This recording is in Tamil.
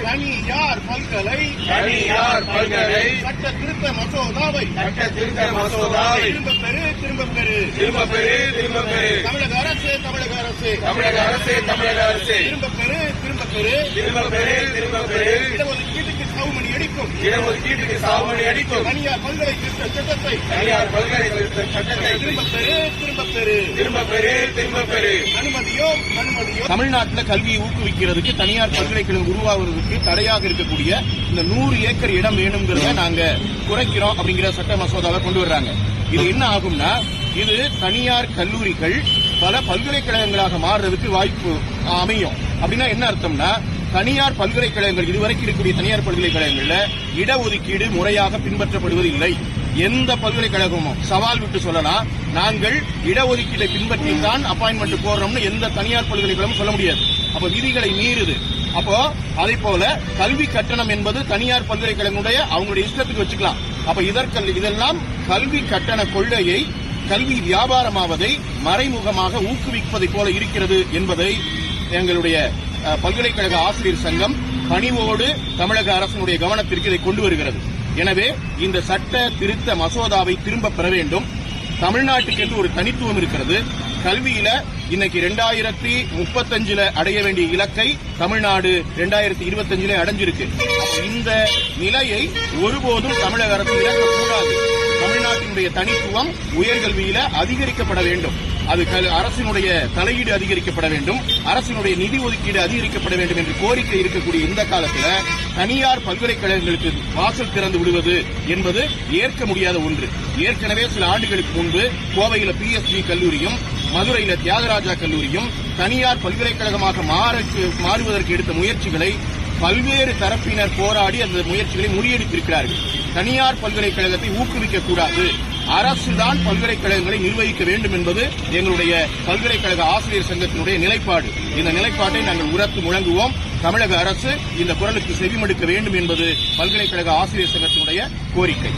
தனியார் பல்கலை சட்ட திருத்த மசோதாவை திரும்ப பெறு தமிழக அரசு திரும்ப பெறு இடஒதுக்கீட்டுக்கு சாவுமணி அடிக்கும் தனியார் பல்கலை திருத்த சட்டத்தை திரும்ப பெறு அனுமதியோ தமிழ்நாட்டில் கல்வியை ஊக்குவிக்கிறதுக்கு தனியார் பல்கலைக்கழகம் உருவாவதற்கு தடையாக இருக்கக்கூடிய இந்த 100 ஏக்கர் இடம் வேணுங்கிறத நாங்க குறைக்கிறோம் அப்படிங்கிற சட்ட மசோதாவை கொண்டு வர்றாங்க. இது என்ன ஆகும்னா, இது தனியார் கல்லூரிகள் பல பல்கலைக்கழகங்களாக மாறுறதுக்கு வாய்ப்பு அமையும். அப்படின்னா என்ன அர்த்தம்னா, தனியார் பல்கலைக்கழகங்கள் இதுவரைக்கும் இருக்கக்கூடிய தனியார் பல்கலைக்கழகங்கள்ல இடஒதுக்கீடு முறையாக பின்பற்றப்படுவதில்லை. எந்த பல்கலைக்கழகமும் சவால் விட்டு சொல்லலாம், நாங்கள் இடஒதுக்கீட்டை பின்பற்றித்தான் அப்பாயின்மெண்ட் போடுறோம்னு எந்த தனியார் பல்கலைக்கழகமும் சொல்ல முடியாது. அப்ப விதிகளை மீறுது. அப்போ அதே போல கல்வி கட்டணம் என்பது தனியார் பல்கலைக்கழகங்களுடைய அவங்களுடைய இஷ்டத்துக்கு வச்சுக்கலாம். அப்ப இதெல்லாம் கல்வி கட்டண கொள்கையை கல்வி வியாபாரமாவதை மறைமுகமாக ஊக்குவிப்பதை போல இருக்கிறது என்பதை எங்களுடைய பல்கலைக்கழக ஆசிரியர் சங்கம் பணிவோடு தமிழக அரசினுடைய கவனத்திற்கு இதை கொண்டு வருகிறது. எனவே இந்த சட்ட திருத்த மசோதாவை திரும்ப பெற வேண்டும். தமிழ்நாட்டுக்கு என்று ஒரு தனித்துவம் இருக்கிறது. கல்வியில இன்னைக்கு 2035 அடைய வேண்டிய இலக்கை தமிழ்நாடு 2025 அடைஞ்சிருக்கு. இந்த நிலையை ஒருபோதும் தமிழக அரசு இழக்கக்கூடாது. தமிழ்நாட்டினுடைய தனித்துவம் உயர்கல்வியில அதிகரிக்கப்பட வேண்டும். அது அரசினுடைய தலையீடு அதிகரிக்கப்பட வேண்டும், அரசினுடைய நிதி ஒதுக்கீடு அதிகரிக்கப்பட வேண்டும் என்று கோரிக்கை இருக்கக்கூடிய இந்த காலத்தில் தனியார் பல்கலைக்கழகங்களுக்கு வாசல் திறந்து விடுவது என்பது ஏற்க முடியாத ஒன்று. ஏற்கனவே சில ஆண்டுகளுக்கு முன்பு கோவையில PSG கல்லூரியும் மதுரையில தியாகராஜா கல்லூரியும் தனியார் பல்கலைக்கழகமாக மாறுவதற்கு எடுத்த முயற்சிகளை பல்வேறு தரப்பினர் போராடி அந்த முயற்சிகளை முறியடித்திருக்கிறார்கள். தனியார் பல்கலைக்கழகத்தை ஊக்குவிக்கக்கூடாது, அரசுதான் பல்கலைக்கழகங்களை நிர்வகிக்க வேண்டும் என்பது எங்களுடைய பல்கலைக்கழக ஆசிரியர் சங்கத்தினுடைய நிலைப்பாடு. இந்த நிலைப்பாட்டை நாங்கள் உரத்து முழங்குவோம். தமிழக அரசு இந்த குரலுக்கு செவிமடுக்க வேண்டும் என்பது பல்கலைக்கழக ஆசிரியர் சங்கத்தினுடைய கோரிக்கை.